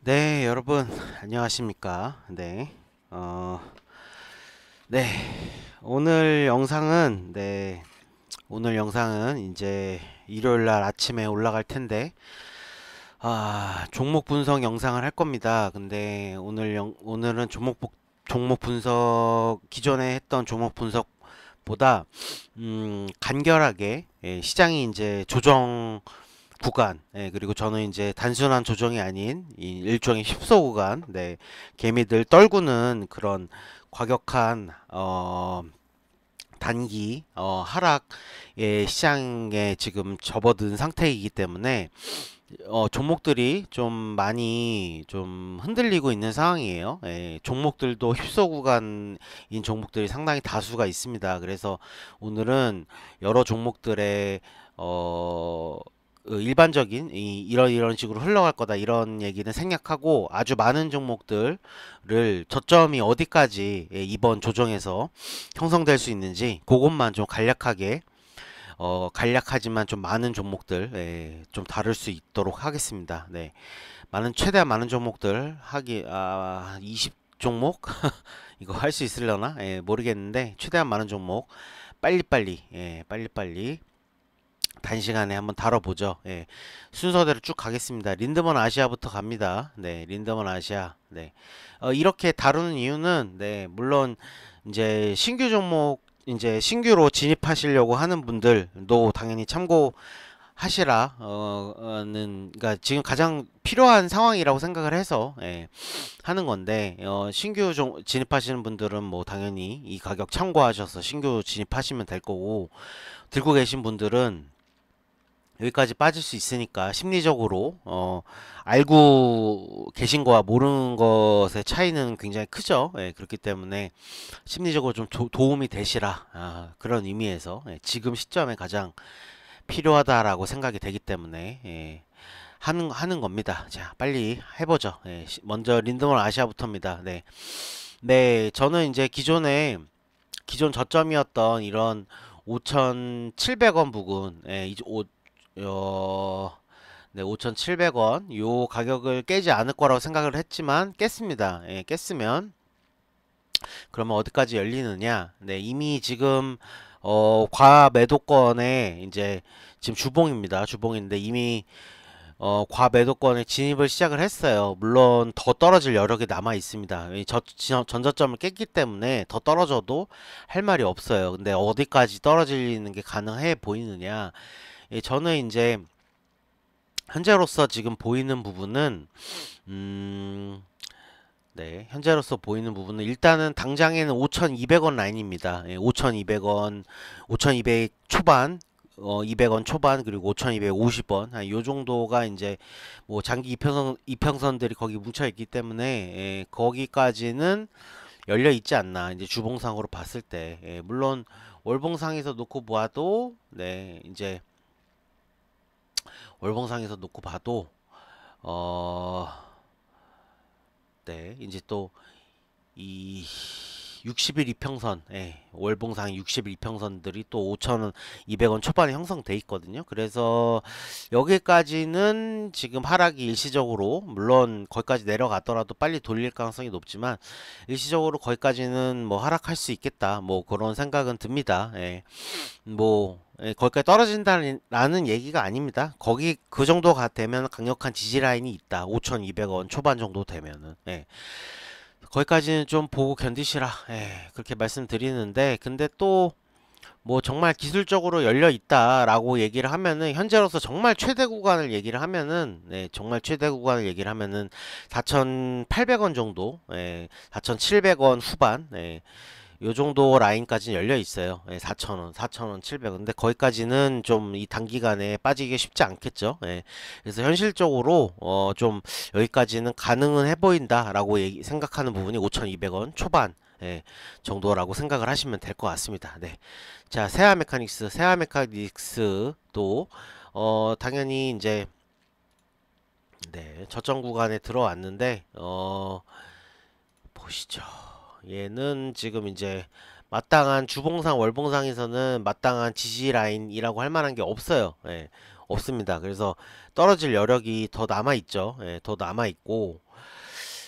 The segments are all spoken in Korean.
네, 여러분, 안녕하십니까? 네, 어, 네, 오늘 영상은, 오늘 영상은 이제 일요일 날 아침에 올라갈 텐데, 종목 분석 영상을 할 겁니다. 근데 오늘은 종목 분석, 기존에 했던 종목 분석보다, 간결하게, 시장이 이제 조정 구간, 그리고 저는 이제 단순한 조정이 아닌 이 일종의 휩소 구간, 개미들 떨구는 그런 과격한 단기 하락의 시장에 지금 접어든 상태이기 때문에 종목들이 좀 많이 좀 흔들리고 있는 상황이에요. 종목들도 휩소 구간인 종목들이 상당히 다수가 있습니다. 그래서 오늘은 여러 종목들의 일반적인 이런 식으로 흘러갈 거다 이런 얘기는 생략하고 아주 많은 종목들을 저점이 어디까지 이번 조정에서 형성될 수 있는지 그것만 좀 간략하지만 좀 많은 종목들 좀 다룰 수 있도록 하겠습니다. 네. 최대한 많은 종목들 20종목 이거 할 수 있으려나? 모르겠는데 최대한 많은 종목 빨리빨리 단시간에 한번 다뤄보죠. 순서대로 쭉 가겠습니다. 린드먼 아시아부터 갑니다. 네, 린드먼 아시아. 네. 이렇게 다루는 이유는, 물론, 이제 신규 종목, 이제 신규로 진입하시려고 하는 분들도 당연히 그러니까 지금 가장 필요한 상황이라고 생각을 해서, 하는 건데, 진입하시는 분들은 뭐 당연히 이 가격 참고하셔서 신규 진입하시면 될 거고, 들고 계신 분들은 여기까지 빠질 수 있으니까 심리적으로 알고 계신 거와 모르는 것의 차이는 굉장히 크죠. 그렇기 때문에 심리적으로 좀 도움이 되시라 그런 의미에서 지금 시점에 가장 필요하다라고 생각이 되기 때문에 하는 겁니다. 자, 빨리 해보죠. 먼저 린드먼 아시아부터입니다. 네, 저는 이제 기존 저점이었던 이런 5,700원 부근, 어, 네, 5,700원 요 가격을 깨지 않을 거라고 생각을 했지만 깼습니다. 깼으면 그러면 어디까지 열리느냐? 네, 이미 지금 과매도권에 이제 지금 주봉입니다. 주봉인데 이미 과매도권에 진입을 시작을 했어요. 물론 더 떨어질 여력이 남아 있습니다. 전저점을 깼기 때문에 더 떨어져도 할 말이 없어요. 근데 어디까지 떨어지는 게 가능해 보이느냐? 저는 이제 현재로서 지금 보이는 부분은 음, 현재로서 보이는 부분은 일단은 당장에는 5,200원 라인입니다. 5,200원, 5,200 초반, 200원 초반 그리고 5,250원 요 정도가 이제 뭐 장기 이평선들이 거기 뭉쳐 있기 때문에 거기까지는 열려 있지 않나 이제 주봉상으로 봤을 때 물론 월봉상에서 놓고 봐도 이제 월봉상에서 놓고 봐도 어, 이제 또 이 60일 이평선, 월봉상 60일 이평선들이 또 5,000원, 200원 초반에 형성돼 있거든요. 그래서 여기까지는 지금 하락이 일시적으로, 물론 거기까지 내려가더라도 빨리 돌릴 가능성이 높지만 일시적으로 거기까지는 뭐 하락할 수 있겠다. 뭐 그런 생각은 듭니다. 거기까지 떨어진다는 얘기가 아닙니다. 그 정도가 되면 강력한 지지 라인이 있다. 5,200원 초반 정도 되면은. 거기까지는 좀 보고 견디시라. 그렇게 말씀드리는데, 근데 또, 뭐 정말 기술적으로 열려 있다라고 얘기를 하면은, 현재로서 정말 최대 구간을 얘기를 하면은, 정말 최대 구간을 얘기를 하면은, 4,800원 정도, 4,700원 후반, 요 정도 라인까지는 열려 있어요. 4,000원, 4,000원, 700원. 근데 거기까지는 좀 이 단기간에 빠지기 쉽지 않겠죠. 그래서 현실적으로 좀 여기까지는 가능은 해 보인다라고 생각하는 부분이 5,200원 초반 정도라고 생각을 하시면 될 것 같습니다. 네. 자, 세아 메카닉스도 당연히 이제 저점 구간에 들어왔는데 보시죠. 얘는 지금 이제 마땅한 주봉상 월봉상에서는 마땅한 지지 라인이라고 할 만한 게 없어요. 없습니다. 그래서 떨어질 여력이 더 남아있죠. 예, 더 남아있고,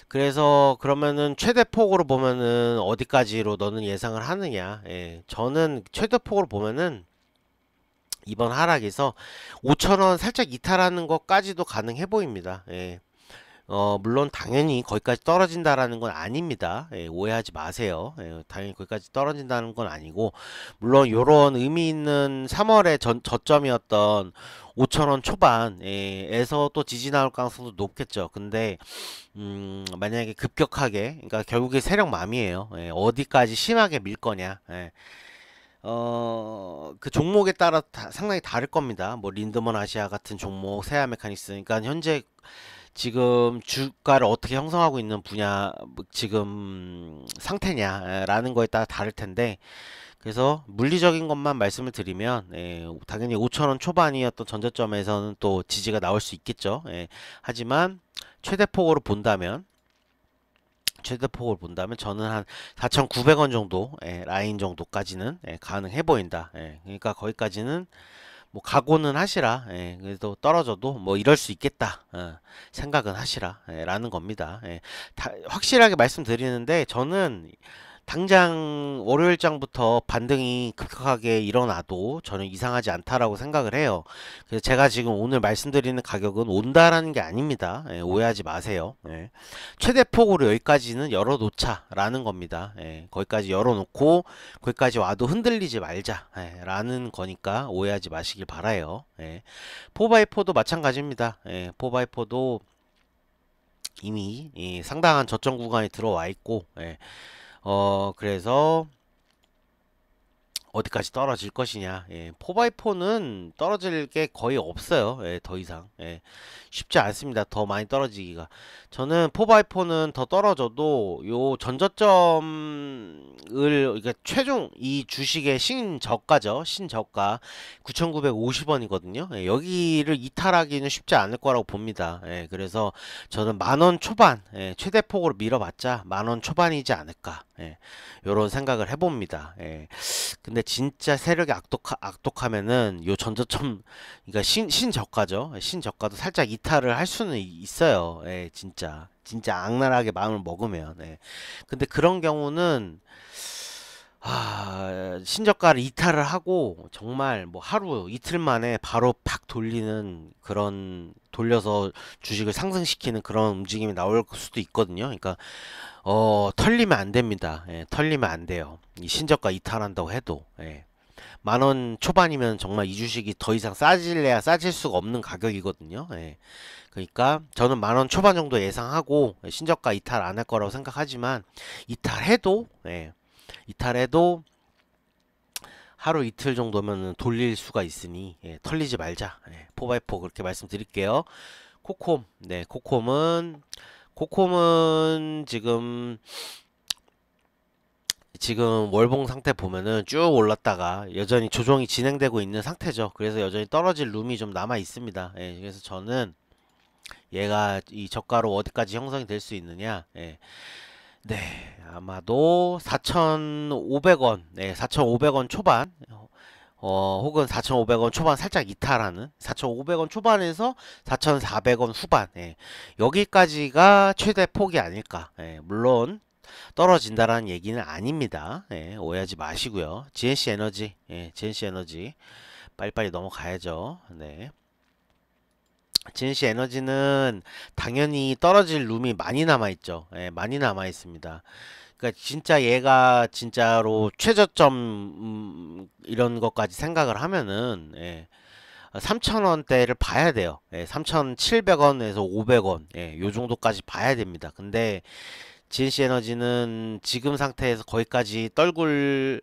그래서 그러면은 최대폭으로 보면은 어디까지로 너는 예상을 하느냐. 예, 저는 최대폭으로 보면은 이번 하락에서 5천원 살짝 이탈하는 것까지도 가능해 보입니다. 예. 물론 당연히 거기까지 떨어진다라는 건 아닙니다. 예, 오해하지 마세요. 예, 당연히 거기까지 떨어진다는 건 아니고, 물론 요런 의미 있는 3월의 저점이었던 5천원 초반에서 또 지지 나올 가능성도 높겠죠. 근데 만약에 급격하게, 그러니까 결국에 세력맘이에요. 예, 어디까지 심하게 밀 거냐. 예. 그 종목에 따라 상당히 다를 겁니다. 뭐 린드먼 아시아 같은 종목, 세아 메카닉스. 그러니까 현재 지금 주가를 어떻게 형성하고 있는 분야, 뭐 지금 상태냐라는 거에 따라 다를 텐데, 그래서 물리적인 것만 말씀을 드리면, 당연히 5천원 초반이었던 전저점에서는 또 지지가 나올 수 있겠죠. 하지만 최대폭으로 본다면 저는 한 4,900원 정도, 라인 정도까지는 가능해 보인다. 그러니까 거기까지는 뭐 각오는 하시라. 그래도 떨어져도 뭐 이럴 수 있겠다. 생각은 하시라. 라는 겁니다. 확실하게 말씀드리는데, 저는 당장 월요일장부터 반등이 급격하게 일어나도 저는 이상하지 않다라고 생각을 해요. 그래서 제가 지금 오늘 말씀드리는 가격은 온다라는 게 아닙니다. 오해하지 마세요. 최대폭으로 여기까지는 열어놓자라는 겁니다. 거기까지 열어놓고 거기까지 와도 흔들리지 말자라는 거니까 오해하지 마시길 바라요. 4x4도 마찬가지입니다. 4x4도 이미 상당한 저점 구간에 들어와 있고, 그래서 어디까지 떨어질 것이냐. 4x4는 떨어질 게 거의 없어요. 더 이상. 쉽지 않습니다. 더 많이 떨어지기가. 저는 4x4는 더 떨어져도 요 전저점을, 그러니까 최종 이 주식의 신저가죠. 신저가 9,950원이거든요. 여기를 이탈하기는 쉽지 않을 거라고 봅니다. 그래서 저는 만원 초반, 최대폭으로 밀어봤자 만원 초반이지 않을까. 요런 생각을 해봅니다. 근데 진짜 세력이 악독하면은 요 전저점, 그러니까 신저가죠. 신저가도 살짝 이탈을 할 수는 있어요. 진짜 악랄하게 마음을 먹으면. 근데 그런 경우는 신저가를 이탈을 하고 정말 뭐 하루 이틀 만에 바로 팍 돌리는 그런, 돌려서 주식을 상승시키는 그런 움직임이 나올 수도 있거든요. 그러니까 털리면 안 됩니다. 털리면 안 돼요. 이 신저가 이탈한다고 해도. 만원 초반이면 정말 이 주식이 더 이상 싸질래야 싸질 수가 없는 가격이거든요. 그러니까 저는 만원 초반 정도 예상하고 신저가 이탈 안 할 거라고 생각하지만, 이탈해도 하루 이틀 정도면 돌릴 수가 있으니 털리지 말자. 4x4 그렇게 말씀드릴게요. 코콤. 코콤은 지금 월봉 상태 보면은 쭉 올랐다가 여전히 조정이 진행되고 있는 상태죠. 그래서 여전히 떨어질 룸이 좀 남아 있습니다. 그래서 저는 얘가 이 저가로 어디까지 형성이 될 수 있느냐. 아마도 4,500원, 4,500원 초반, 혹은 4,500원 초반 살짝 이탈하는, 4,500원 초반에서 4,400원 후반, 여기까지가 최대 폭이 아닐까. 물론 떨어진다라는 얘기는 아닙니다. 오해하지 마시고요. GNC 에너지 빨리빨리 넘어가야죠. GNC 에너지는 당연히 떨어질 룸이 많이 남아있죠. 많이 남아있습니다. 그러니까 진짜 얘가 진짜로 최저점 이런 것까지 생각을 하면은 3,000원대를 봐야 돼요. 3,700원에서 500원 요 정도까지 봐야 됩니다. 근데 GNC 에너지는 지금 상태에서 거기까지 떨굴기가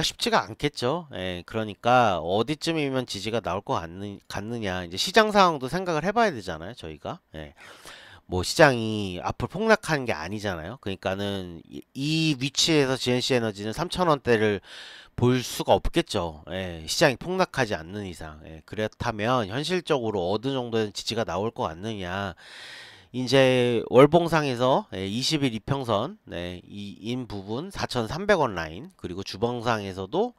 쉽지가 않겠죠. 그러니까 어디쯤이면 지지가 나올 것 같느냐. 이제 시장 상황도 생각을 해봐야 되잖아요, 저희가. 뭐 시장이 앞으로 폭락하는 게 아니잖아요. 그러니까는 이 위치에서 GNC 에너지는 3,000원대를 볼 수가 없겠죠. 시장이 폭락하지 않는 이상. 그렇다면 현실적으로 어느 정도의 지지가 나올 것 같느냐. 이제 월봉상에서 20일 이평선 인 부분 4,300원 라인, 그리고 주봉상에서도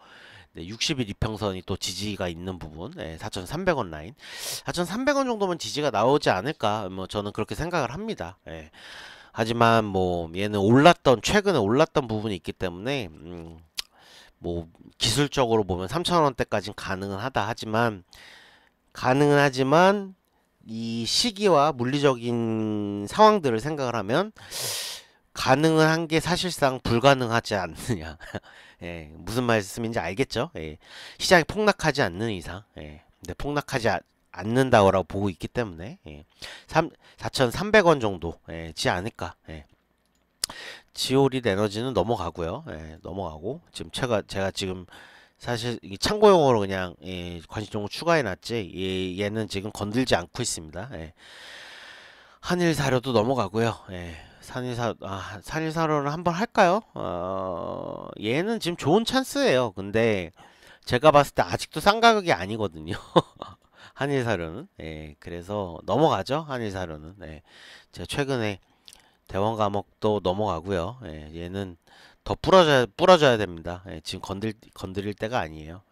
네, 60일 이평선이 또 지지가 있는 부분, 4,300원 라인, 4,300원 정도면 지지가 나오지 않을까, 뭐 저는 그렇게 생각을 합니다. 하지만 뭐 얘는 최근에 올랐던 부분이 있기 때문에 뭐 기술적으로 보면 3,000원대까지는 가능은 하지만 이 시기와 물리적인 상황들을 생각을 하면 가능은 한 게 사실상 불가능하지 않느냐. 무슨 말씀인지 알겠죠? 시장이 폭락하지 않는 이상, 근데 폭락하지 않는다고 보고 있기 때문에 4,300원 정도 지 않을까. 지오릿 에너지는 넘어가고요. 넘어가고 지금 제가 지금 사실 이 참고용어로 그냥 관심종목 추가해놨지 얘는 지금 건들지 않고 있습니다. 한일사료도 넘어가고요. 산일사료는 한번 할까요? 얘는 지금 좋은 찬스예요. 근데 제가 봤을 때 아직도 싼 가격이 아니거든요. 한일사료는. 그래서 넘어가죠. 한일사료는. 제가 최근에 대원감옥도 넘어가고요. 얘는 더 부러져야 됩니다. 지금 건드릴 때가 아니에요.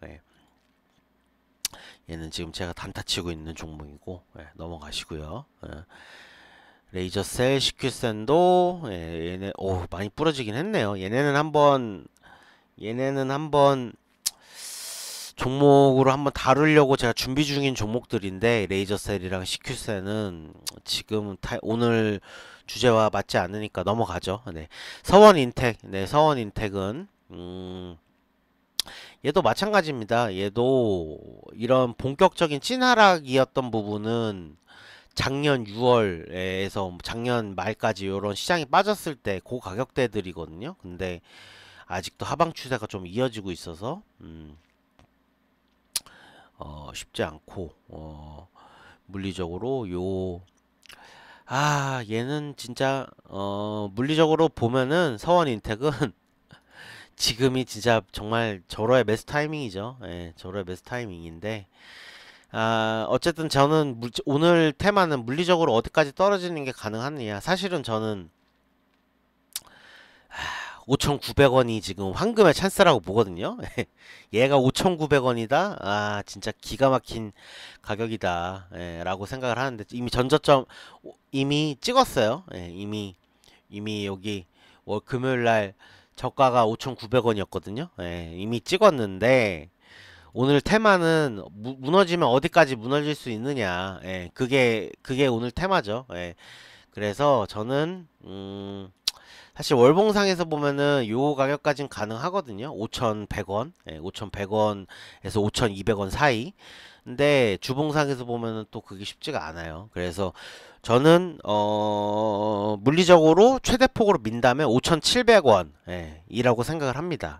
얘는 지금 제가 단타 치고 있는 종목이고 넘어가시고요. 레이저셀, CQ센도 얘네 많이 부러지긴 했네요. 얘네는 한번 종목으로 한번 다루려고 제가 준비 중인 종목들인데 레이저셀이랑 CQ센은 지금 오늘 주제와 맞지 않으니까 넘어가죠. 서원인텍, 서원인텍은 얘도 마찬가지입니다. 얘도 이런 본격적인 찐하락이었던 부분은 작년 6월에서 작년 말까지 이런 시장이 빠졌을 때 그 가격대들이거든요. 근데 아직도 하방 추세가 좀 이어지고 있어서 쉽지 않고 물리적으로 얘는 진짜 물리적으로 보면은 서원인텍은 지금이 진짜 정말 절호의 매수 타이밍이죠. 절호의 매수 타이밍인데 어쨌든 저는 오늘 테마는 물리적으로 어디까지 떨어지는 게 가능하느냐. 사실은 저는 5,900원이 지금 황금의 찬스라고 보거든요. 얘가 5,900원이다. 진짜 기가 막힌 가격이다. 라고 생각을 하는데 이미 전저점 이미 찍었어요. 이미 여기 금요일날 저가가 5,900원이었거든요. 이미 찍었는데 오늘 테마는 무너지면 어디까지 무너질 수 있느냐. 그게 오늘 테마죠. 그래서 저는 사실 월봉상에서 보면은 요 가격까지는 가능하거든요. 5,100원, 5,100원에서 5,200원 사이. 근데 주봉상에서 보면은 또 그게 쉽지가 않아요. 그래서 저는 물리적으로 최대폭으로 민다면 5,700원 이라고 생각을 합니다.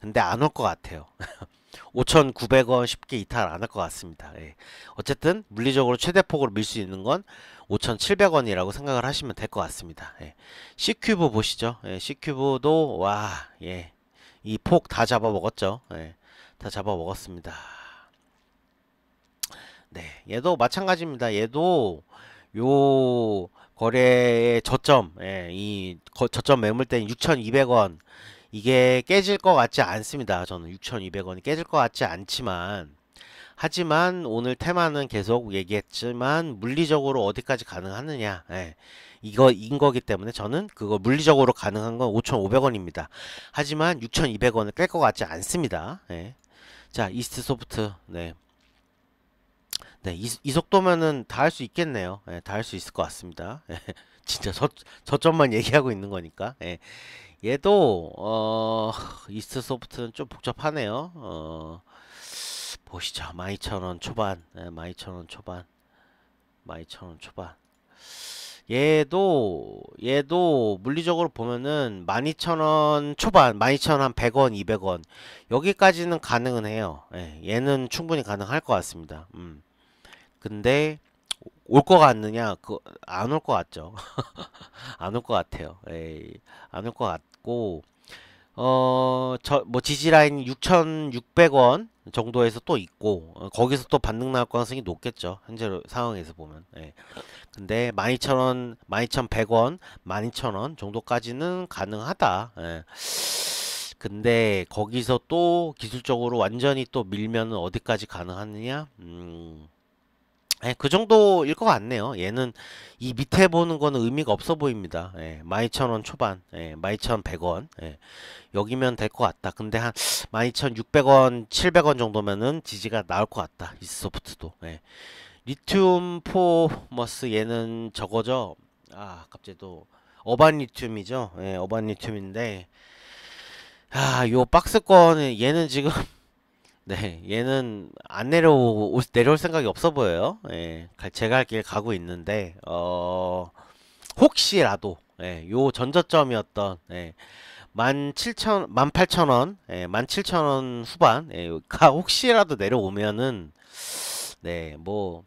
근데 안 올 것 같아요. 5,900원 쉽게 이탈 안 할 것 같습니다. 어쨌든 물리적으로 최대폭으로 밀 수 있는 건 5,700원이라고 생각을 하시면 될 것 같습니다. C큐브 보시죠. C큐브도 이 폭 다 잡아먹었죠. 다 잡아먹었습니다. 얘도 마찬가지입니다. 얘도 요 거래의 저점, 이 저점 매물대인 6,200원 이게 깨질 것 같지 않습니다. 저는 6,200원이 깨질 것 같지 않지만 하지만 오늘 테마는 계속 얘기했지만 물리적으로 어디까지 가능하느냐 이거인 거기 때문에 저는 그거 물리적으로 가능한 건 5,500원입니다. 하지만 6,200원을 깰 것 같지 않습니다. 자, 이스트소프트 이 속도면은 다 할 수 있겠네요. 다 할 수 있을 것 같습니다. 진짜 저점만 얘기하고 있는 거니까. 얘도 이스트소프트는 좀 복잡하네요. 보시죠. 12,000원 초반. 12,000원 초반. 12,000원 초반. 얘도 물리적으로 보면은 12,000원 초반, 12,100원, 200원 여기까지는 가능은 해요. 얘는 충분히 가능할 것 같습니다. 근데 올 것 같느냐? 안 올 것 같죠. 안 올 것 같아요. 안 올 것 같고 지지 라인 6,600원 정도에서 또 있고 거기서 또 반등 나올 가능성이 높겠죠. 현재 상황에서 보면. 근데 12,000원, 12,100원, 12,000원 정도까지는 가능하다. 근데 거기서 또 기술적으로 완전히 또 밀면은 어디까지 가능하느냐? 예, 그 정도일 것 같네요. 얘는 이 밑에 보는 거는 의미가 없어 보입니다. 예, 12,000원 초반, 예, 12,100원. 예, 여기면 될 것 같다. 근데 한 12,600원, 700원 정도면은 지지가 나올 것 같다. 이스소프트도. 예. 리튬 포머스 얘는 저거죠. 아, 갑자기 또 어반 리튬이죠. 예, 어반 리튬인데 요 박스권 얘는 지금 네, 얘는 안 내려올 생각이 없어 보여요. 예, 제 갈 길 가고 있는데, 혹시라도, 예, 요 전저점이었던, 18,000원, 17,000원 후반, 가 혹시라도 내려오면은, 네, 뭐,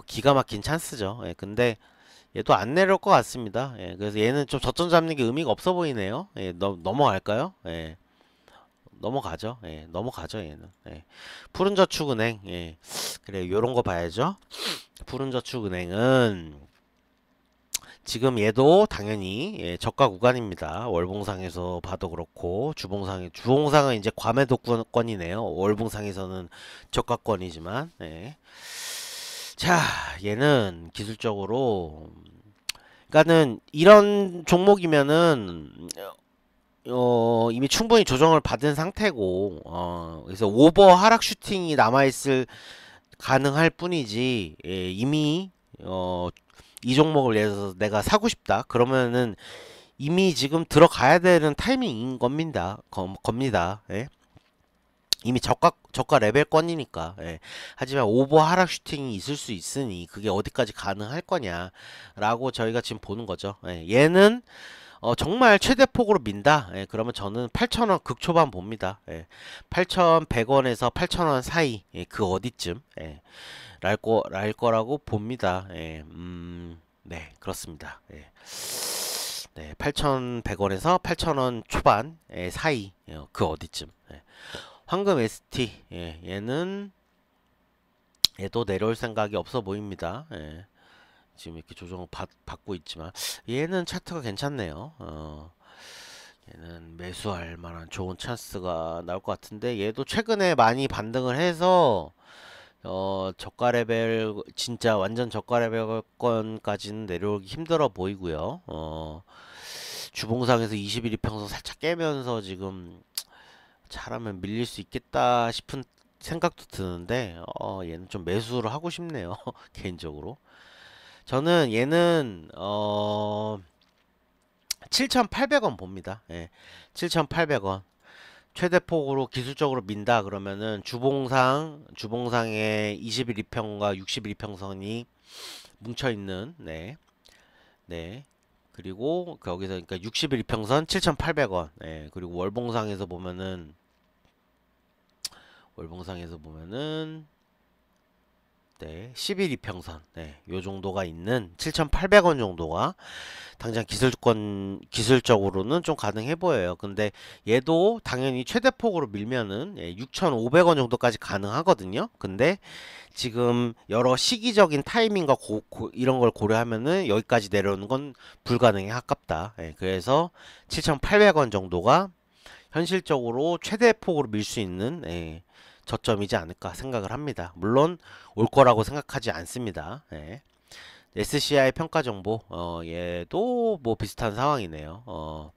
기가 막힌 찬스죠. 예, 근데, 얘도 안 내려올 것 같습니다. 예, 그래서 얘는 좀 저점 잡는 게 의미가 없어 보이네요. 예, 넘어갈까요? 예. 넘어가죠. 예, 넘어가죠, 얘는. 예. 푸른저축은행, 예. 그래, 요런 거 봐야죠. 푸른저축은행은 지금 얘도 당연히 예, 저가 구간입니다. 월봉상에서 봐도 그렇고 주봉상은 이제 과매도권이네요. 월봉상에서는 저가권이지만 예. 자, 얘는 기술적으로 그러니까는 이런 종목이면은 이미 충분히 조정을 받은 상태고, 그래서 오버 하락 슈팅이 남아있을 가능할 뿐이지, 예, 이미, 이 종목을 예를 들어서 내가 사고 싶다. 그러면은 이미 지금 들어가야 되는 타이밍인 겁니다. 예. 이미 저가 레벨권이니까. 예. 하지만 오버 하락 슈팅이 있을 수 있으니 그게 어디까지 가능할 거냐라고 저희가 지금 보는 거죠. 예. 얘는 정말 최대폭으로 민다. 예, 그러면 저는 8,000원 극초반 봅니다. 예, 8,100원에서 8,000원 사이, 예, 그 어디쯤, 예, 랄 거라고 봅니다. 예, 네, 그렇습니다. 예, 네, 8,100원에서 8,000원 초반, 예, 사이, 예, 그 어디쯤. 예. 황금 ST, 예, 얘도 내려올 생각이 없어 보입니다. 예. 지금 이렇게 조정을 받고 있지만 얘는 차트가 괜찮네요. 얘는 매수할 만한 좋은 찬스가 나올 것 같은데 얘도 최근에 많이 반등을 해서 저가 레벨 진짜 완전 저가 레벨권까지는 내려오기 힘들어 보이고요. 주봉상에서 21 이평선 살짝 깨면서 지금 잘하면 밀릴 수 있겠다 싶은 생각도 드는데 얘는 좀 매수를 하고 싶네요. 개인적으로. 저는 얘는 7,800원 봅니다. 예. 7,800원. 최대폭으로 기술적으로 민다 그러면은 주봉상의 21이평과 61이평선이 뭉쳐 있는 네. 네. 그리고 거기서 그러니까 61이평선 7,800원. 예. 그리고 월봉상에서 보면은 네, 11이평선, 네, 요 정도가 있는 7,800원 정도가 당장 기술적으로는 좀 가능해 보여요. 근데 얘도 당연히 최대폭으로 밀면은 6,500원 정도까지 가능하거든요. 근데 지금 여러 시기적인 타이밍과 이런 걸 고려하면은 여기까지 내려오는 건 불가능에 가깝다. 예, 그래서 7,800원 정도가 현실적으로 최대폭으로 밀 수 있는 저점이지 않을까 생각을 합니다. 물론 올 거라고 생각하지 않습니다. 예. SCI 평가 정보 얘도 뭐 비슷한 상황이네요.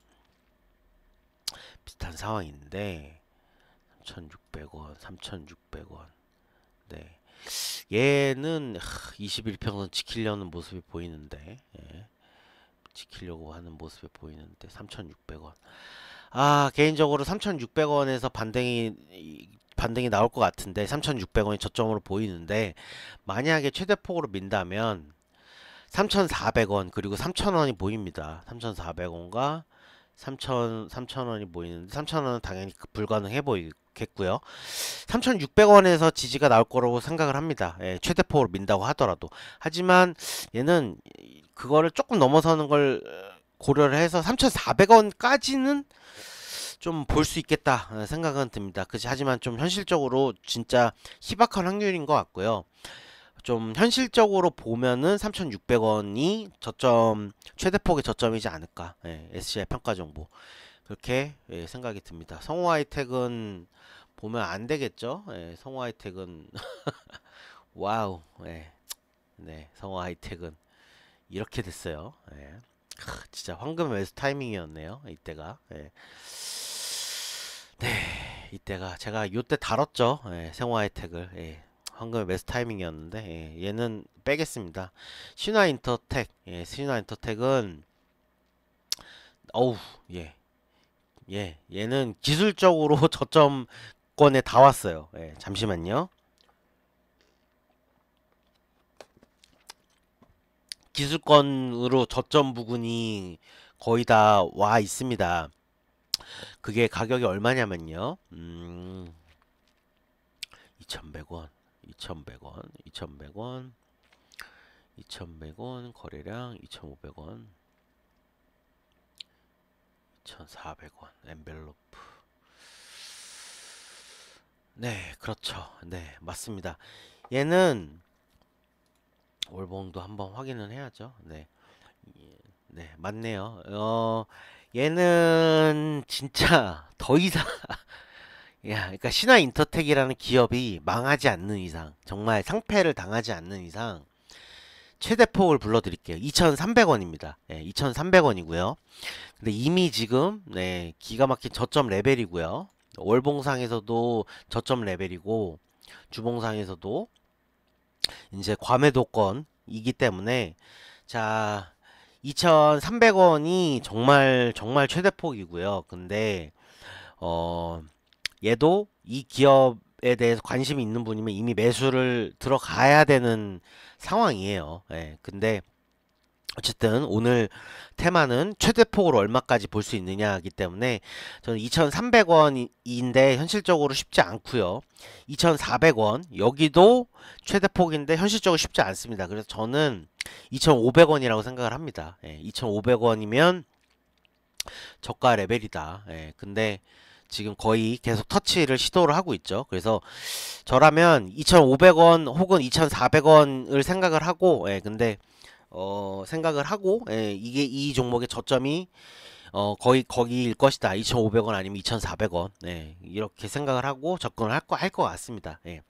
비슷한 상황인데 3,600원, 3,600원. 네. 얘는 21평선 지키려는 모습이 보이는데 지키려고 하는 모습이 보이는데 3,600원. 개인적으로 3,600원에서 반등이 나올 것 같은데 3,600원이 저점으로 보이는데 만약에 최대폭으로 민다면 3,400원 그리고 3,000원이 보입니다. 3,400원과 3,000원이 보이는데 3,000원은 당연히 불가능해 보이겠고요. 3,600원에서 지지가 나올 거라고 생각을 합니다. 예, 최대폭으로 민다고 하더라도. 하지만 얘는 그거를 조금 넘어서는 걸 고려를 해서 3,400원까지는 좀 볼 수 있겠다 생각은 듭니다. 하지만 좀 현실적으로 진짜 희박한 확률인 것 같고요. 좀 현실적으로 보면은 3,600원이 최대폭의 저점이지 않을까. SCI 평가 정보. 그렇게 예, 생각이 듭니다. 성우 하이텍은 보면 안 되겠죠? 예, 성우 하이텍은 와우. 예. 네, 성우 하이텍은 이렇게 됐어요. 예. 진짜 황금 매수 타이밍이었네요. 이때가. 예. 네, 이때가 제가 요때 다뤘죠. 예, 생화 혜택을. 예, 황금 매수 타이밍이었는데 예, 얘는 빼겠습니다. 신화인터텍. 예, 신화인터텍은 어우, 예. 예, 얘는 기술적으로 저점권에 다 왔어요. 예, 잠시만요. 기술권으로 저점 부근이 거의 다 와 있습니다. 그게 가격이 얼마냐면요. 2,100원, 2,100원, 2,100원, 2,100원, 거래량 2,500원, 2,400원, 엔벨로프. 네, 그렇죠. 네, 맞습니다. 얘는 월봉도 한번 확인을 해야죠. 네, 네, 맞네요. 얘는 진짜 더 이상 야, 그러니까 신화인터텍이라는 기업이 망하지 않는 이상, 정말 상패를 당하지 않는 이상 최대폭을 불러드릴게요. 2,300원입니다. 예, 2,300원이고요. 근데 이미 지금 네, 기가 막힌 저점 레벨이고요. 월봉상에서도 저점 레벨이고 주봉상에서도 이제 과매도권이기 때문에 자, 2,300원이 정말 정말 최대폭이고요. 근데 어 얘도 이 기업에 대해서 관심이 있는 분이면 이미 매수를 들어가야 되는 상황이에요. 예, 근데 어쨌든 오늘 테마는 최대폭으로 얼마까지 볼 수 있느냐이기 때문에 저는 2,300원인데 현실적으로 쉽지 않고요. 2,400원 여기도 최대폭인데 현실적으로 쉽지 않습니다. 그래서 저는 2,500원이라고 생각을 합니다. 예, 2,500원이면 저가 레벨이다. 예, 근데 지금 거의 계속 터치를 시도를 하고 있죠. 그래서 저라면 2,500원 혹은 2,400원을 생각을 하고, 예, 근데 생각을 하고, 예, 이게 이 종목의 저점이 거의 거기일 것이다. 2,500원 아니면 2,400원. 예, 이렇게 생각을 하고 접근을 할 것 같습니다. 예.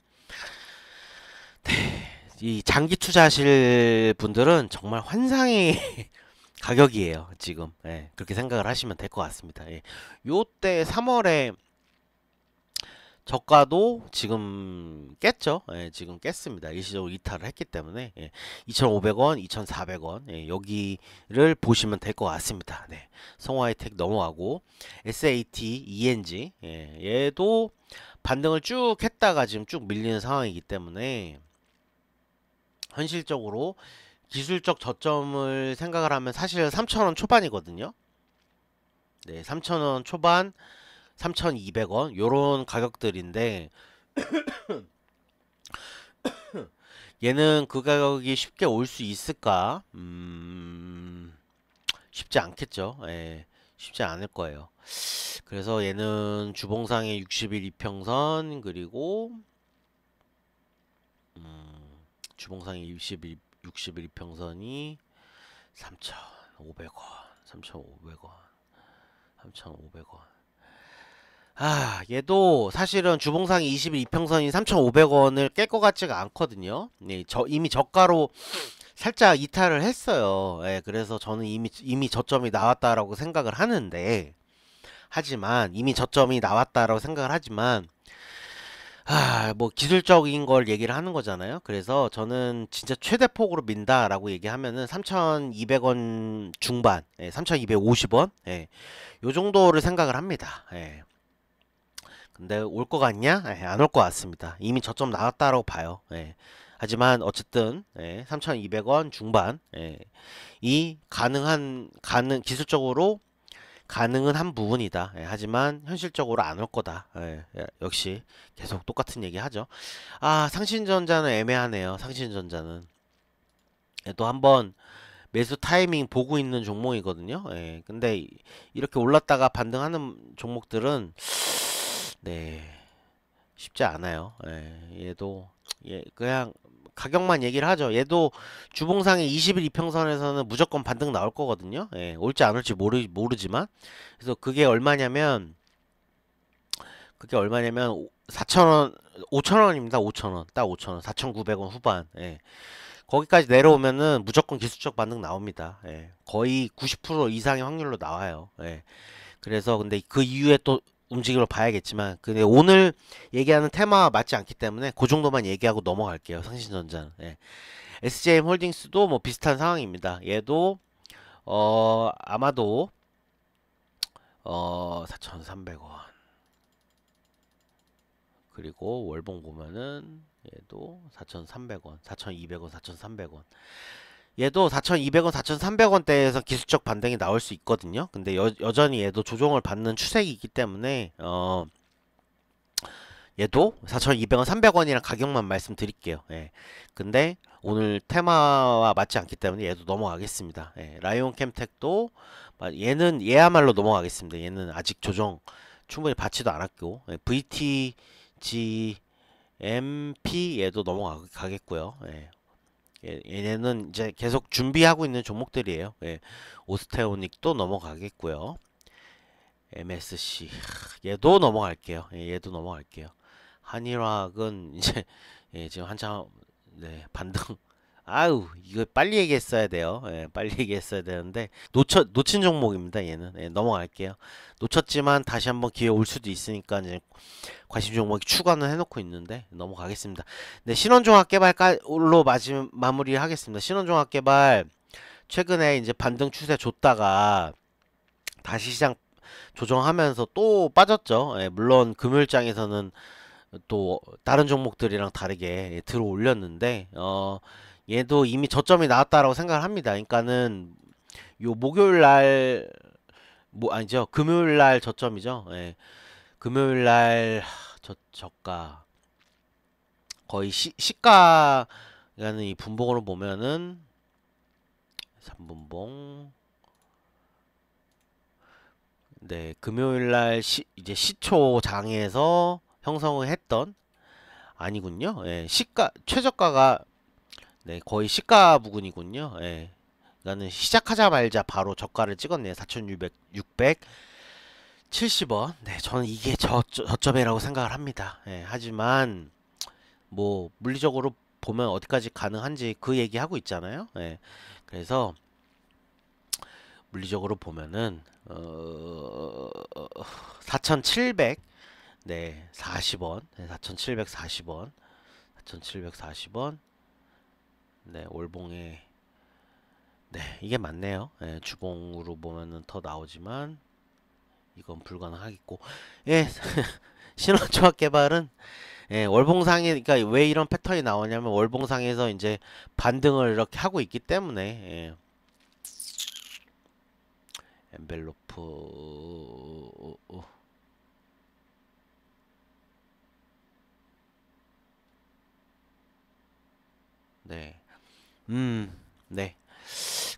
이 장기 투자하실 분들은 정말 환상의 가격이에요. 지금. 예, 그렇게 생각을 하시면 될 것 같습니다. 예. 요때 3월에 저가도 지금 깼죠. 예, 지금 깼습니다. 일시적으로 이탈을 했기 때문에 예, 2,500원, 2,400원 예, 여기를 보시면 될 것 같습니다. 네, 성화이텍 넘어가고 SAT, ENG 예, 얘도 반등을 쭉 했다가 지금 쭉 밀리는 상황이기 때문에 현실적으로 기술적 저점을 생각을 하면 사실 3,000원 초반이거든요. 네, 3,000원 초반, 3,200원 요런 가격들인데 얘는 그 가격이 쉽게 올 수 있을까? 쉽지 않겠죠. 예, 쉽지 않을 거예요. 그래서 얘는 주봉상의 60일 이평선 그리고 주봉상의 60일 이평선이 3,500원, 3,500원, 3,500원. 아, 얘도 사실은 주봉상 20일 이평선이 3,500원을 깰 것 같지가 않거든요. 네, 이미 저가로 살짝 이탈을 했어요. 예, 그래서 저는 이미 저점이 나왔다라고 생각을 하는데, 하지만, 이미 저점이 나왔다라고 생각을 하지만, 뭐 기술적인 걸 얘기를 하는 거잖아요. 그래서 저는 진짜 최대폭으로 민다라고 얘기하면은 3,200원 중반, 3,250원, 요 정도를 생각을 합니다. 예. 근데 올 것 같냐? 안 올 것 같습니다. 이미 저점 나왔다라고 봐요. 예. 하지만 어쨌든 3,200원 중반 이 기술적으로 가능은 한 부분이다. 하지만 현실적으로 안 올 거다. 역시 계속 똑같은 얘기 하죠. 아, 상신전자는 애매하네요. 상신전자는 또 한번 매수 타이밍 보고 있는 종목이거든요. 근데 이렇게 올랐다가 반등하는 종목들은 네, 쉽지 않아요. 얘도 그냥 가격만 얘기를 하죠. 얘도 주봉상의 20일 이평선에서는 무조건 반등 나올 거거든요. 예, 올지 안 올지 모르지만. 그래서 그게 얼마냐면 4,000원, 5,000원입니다. 5,000원. 딱 5,000원. 4,900원 후반. 예. 거기까지 내려오면은 무조건 기술적 반등 나옵니다. 예. 거의 90% 이상의 확률로 나와요. 예. 그래서 근데 그 이후에 또 움직임을 봐야겠지만, 근데 오늘 얘기하는 테마와 맞지 않기 때문에 그 정도만 얘기하고 넘어갈게요. 상신전자는. 예. SJM 홀딩스도 뭐 비슷한 상황입니다. 얘도 아마도 4,300원. 그리고 월봉 보면은 얘도 4,300원, 4,200원, 4,300원. 얘도 4,200원, 4,300원대에서 기술적 반등이 나올 수 있거든요. 근데 여전히 얘도 조정을 받는 추세이기 때문에 얘도 4,200원, 300원이랑 가격만 말씀드릴게요. 예. 근데 오늘 테마와 맞지 않기 때문에 얘도 넘어가겠습니다. 예. 라이온 캠텍도 얘야말로 넘어가겠습니다. 얘는 아직 조정 충분히 받지도 않았고, 예. VTGMP 얘도 넘어가겠고요. 예. 얘네는 이제 계속 준비하고 있는 종목들이에요. 예. 오스테오닉도 넘어가겠고요. MSC 얘도 넘어갈게요. 예, 얘도 넘어갈게요. 한일화학은 이제 예, 지금 한참 네, 반등. 아우 이거 빨리 얘기했어야 돼요. 예, 빨리 얘기했어야 되는데 놓친 종목입니다. 얘는 예, 넘어갈게요. 놓쳤지만 다시 한번 기회 올 수도 있으니까 이제 관심 종목이 추가는 해놓고 있는데 넘어가겠습니다. 네, 신원종합개발로 마무리 하겠습니다. 신원종합개발 최근에 이제 반등 추세 줬다가 다시 시장 조정하면서 또 빠졌죠. 예, 물론 금요일장에서는 또 다른 종목들이랑 다르게 예, 들어 올렸는데 얘도 이미 저점이 나왔다라고 생각을 합니다. 그러니까는 요 목요일 날 아니죠. 금요일 날 저점이죠. 예. 금요일 날 저가 거의 시가라는 이 분봉으로 보면은 3분봉 네, 금요일 날 이제 시초 장에서 형성을 했던 아니군요. 예, 최저가가 네, 거의 시가 부근이군요. 예. 나는 시작하자마자 바로 저가를 찍었네요. 4,670원. 네, 저는 이게 저점이라고 생각을 합니다. 예, 하지만 뭐 물리적으로 보면 어디까지 가능한지 그 얘기하고 있잖아요. 예. 그래서 물리적으로 보면은 4,700 네, 40원. 네, 4,740원. 4,740원. 네, 월봉에 네, 이게 맞네요. 예, 주봉으로 보면은 더 나오지만 이건 불가능하겠고. 예. 신원조합 개발은 예, 월봉상에 그러니까 왜 이런 패턴이 나오냐면 월봉상에서 이제 반등을 이렇게 하고 있기 때문에 예. 엔벨로프 네. 네.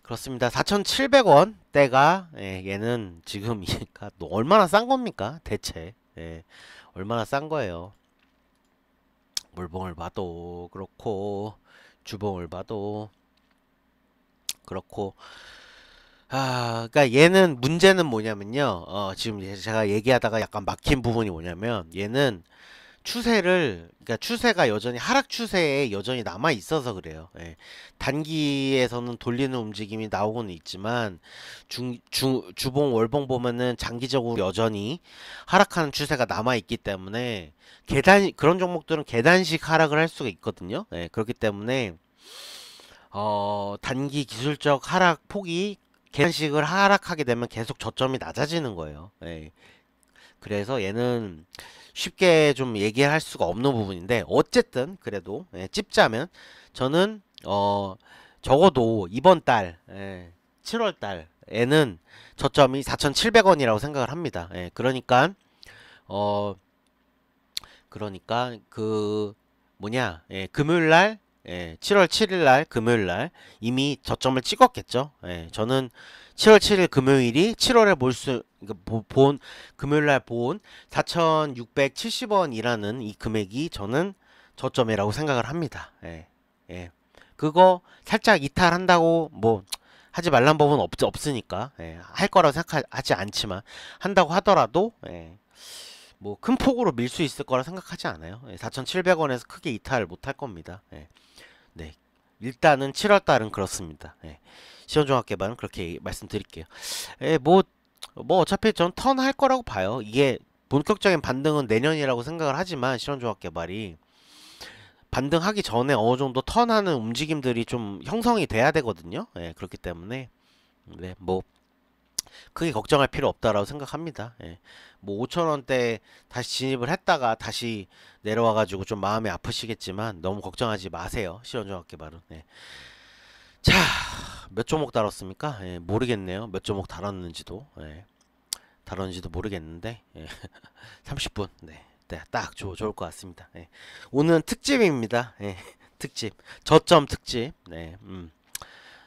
그렇습니다. 4,700원 대가 예, 얘는 지금 얘가 얼마나 싼 겁니까? 대체. 예. 얼마나 싼 거예요. 물봉을 봐도 그렇고 주봉을 봐도 그렇고 그러니까 얘는 문제는 뭐냐면요. 지금 제가 얘기하다가 약간 막힌 부분이 뭐냐면 얘는 그러니까 추세가 여전히 하락 추세에 여전히 남아 있어서 그래요. 예. 단기에서는 돌리는 움직임이 나오고는 있지만 주봉 월봉 보면은 장기적으로 여전히 하락하는 추세가 남아 있기 때문에 그런 종목들은 계단식 하락을 할 수가 있거든요. 예. 그렇기 때문에 단기 기술적 하락 폭이 계단식을 하락하게 되면 계속 저점이 낮아지는 거예요. 예. 그래서 얘는 쉽게 좀 얘기할 수가 없는 부분인데 어쨌든 그래도 예, 찝자면 저는 적어도 이번 달 7월 달에는 저점이 4,700원이라고 생각을 합니다. 예, 그러니까 그 뭐냐 금요일 날 7월 7일 날 금요일 날 이미 저점을 찍었겠죠. 저는 7월 7일 금요일이 7월에 본 금요일 날 본 4,670원이라는 이 금액이 저는 저점이라고 생각을 합니다. 예. 그거 살짝 이탈한다고 뭐 하지 말란 법은 없으니까 예. 할 거라고 생각하지 않지만 한다고 하더라도 예. 뭐 큰 폭으로 밀 수 있을 거라 생각하지 않아요. 예. 4,700원에서 크게 이탈 못할 겁니다. 예. 네. 일단은 7월 달은 그렇습니다. 예. 시원종합개발은 그렇게 말씀드릴게요. 예, 뭐 어차피 전 턴 할 거라고 봐요. 이게 본격적인 반등은 내년이라고 생각을 하지만 시원종합개발이 반등하기 전에 어느 정도 턴하는 움직임들이 좀 형성이 돼야 되거든요. 예, 그렇기 때문에 네, 뭐 크게 걱정할 필요 없다라고 생각합니다. 예. 뭐 5,000원대 다시 진입을 했다가 다시 내려와가지고 좀 마음이 아프시겠지만 너무 걱정하지 마세요. 시원종합개발은. 예. 자, 몇 종목 다뤘습니까? 예, 모르겠네요. 몇 종목 다뤘는지도. 예. 다뤘는지도 모르겠는데. 예. 30분. 네. 네, 딱 좋을 것 같습니다. 예. 오늘은 특집입니다. 예. 특집. 저점 특집. 네.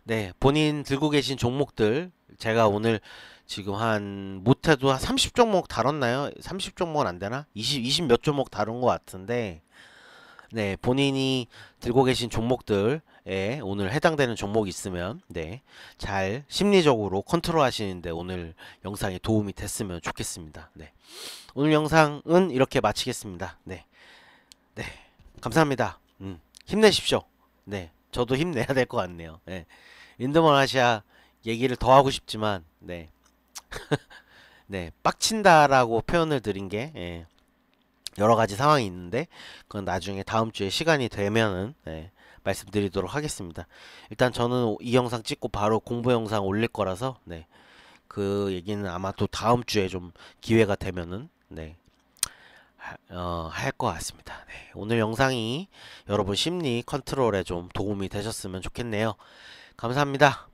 네, 본인 들고 계신 종목들 제가 오늘 지금 한 못해도 한 30종목 다뤘나요? 30종목은 안 되나? 20 몇 종목 다룬 것 같은데 네, 본인이 들고 계신 종목들에 오늘 해당되는 종목이 있으면 네, 잘 심리적으로 컨트롤 하시는데 오늘 영상이 도움이 됐으면 좋겠습니다. 네. 오늘 영상은 이렇게 마치겠습니다. 네. 네. 감사합니다. 힘내십시오. 네. 저도 힘내야 될 것 같네요. 네. 린드먼 아시아 얘기를 더 하고 싶지만 네. 네. 빡친다라고 표현을 드린 게 예. 여러 가지 상황이 있는데 그건 나중에 다음 주에 시간이 되면은 예. 말씀드리도록 하겠습니다. 일단 저는 이 영상 찍고 바로 공부 영상 올릴 거라서 네. 그 얘기는 아마 또 다음 주에 좀 기회가 되면은 네. 할 것 같습니다. 네. 오늘 영상이 여러분 심리 컨트롤에 좀 도움이 되셨으면 좋겠네요. 감사합니다.